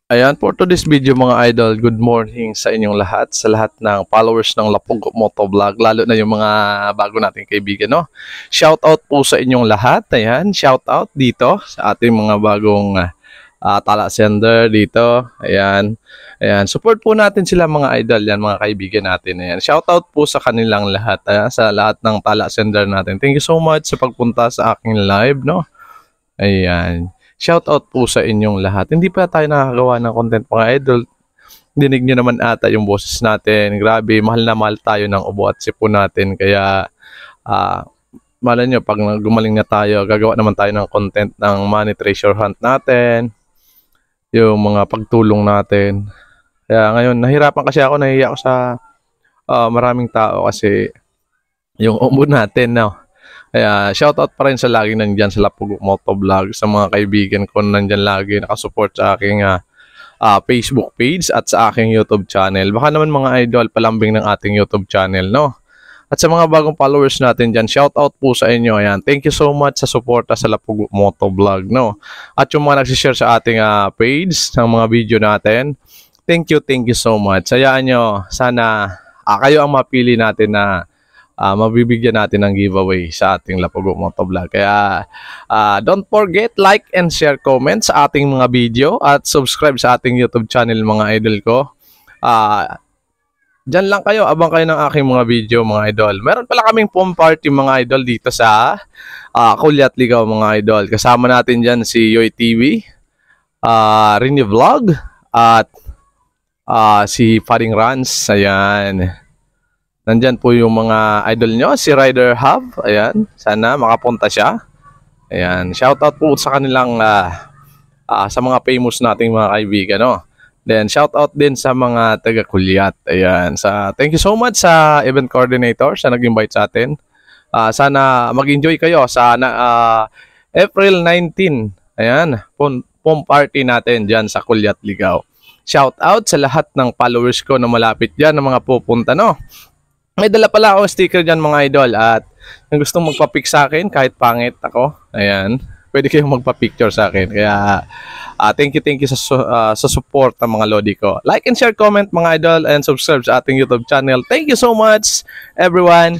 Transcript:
Ayan, for today's video mga idol, good morning sa inyong lahat, sa lahat ng followers ng Lapog Motovlog, lalo na yung mga bago nating kaibigan, no? Shout out po sa inyong lahat, ayan, shout out dito sa ating mga bagong tala sender dito, ayan, ayan, support po natin sila mga idol, yan mga kaibigan natin, ayan, shout out po sa kanilang lahat, ayan, sa lahat ng tala sender natin. Thank you so much sa pagpunta sa aking live, no? Ayan. Shout out po sa inyong lahat. Hindi pa tayo nakakagawa ng content mga idol. Dinig nyo naman ata yung boses natin. Grabe, mahal na mahal tayo ng ubo at sipon natin. Kaya, malay nyo, pag gumaling na tayo, gagawa naman tayo ng content ng money treasure hunt natin. Yung mga pagtulong natin. Kaya ngayon, nahirapan kasi ako, nahiya ako sa maraming tao kasi yung ubo natin, no? Kaya shoutout pa rin sa lagi nandyan sa Lapog Motovlog, sa mga kaibigan ko nandyan lagi nakasupport sa aking Facebook page at sa aking YouTube channel. Baka naman mga idol palambing ng ating YouTube channel, no? At sa mga bagong followers natin dyan, shoutout po sa inyo. Ayan. Thank you so much sa suporta sa Lapog Motovlog, no? At yung mga nagsishare sa ating page ng mga video natin, thank you so much. Hayaan nyo, sana kayo ang mapili natin na mabibigyan natin ng giveaway sa ating Lapog Motovlog. Kaya don't forget, like and share, comment sa ating mga video at subscribe sa ating YouTube channel mga idol ko. Diyan lang kayo, abang kayo ng aking mga video mga idol. Meron pala kaming pom party mga idol dito sa Kulyat Ligaw mga idol. Kasama natin dyan si Yoy TV, Rini Vlog at si Faring Rans. Ayan. Nandyan po yung mga idol nyo, si Rider Hub. Ayan, sana makapunta siya. Ayan, shoutout po sa kanilang, sa mga famous nating mga kaibigan, no? Then, shoutout din sa mga taga-Kulyat. Ayan, thank you so much sa event coordinator sa nag-invite sa atin. Sana mag-enjoy kayo sa April 19. Ayan, pom party natin dyan sa Kulyat Ligaw. Shoutout sa lahat ng followers ko na malapit dyan, na mga pupunta, no? May dala pala ako sticker dyan mga idol at kung gustong magpa-pic sa akin kahit pangit ako, ayan, pwede kayong magpa-picture sa akin. Kaya thank you sa support ng mga lodi ko. Like and share, comment mga idol and subscribe sa ating YouTube channel. Thank you so much everyone.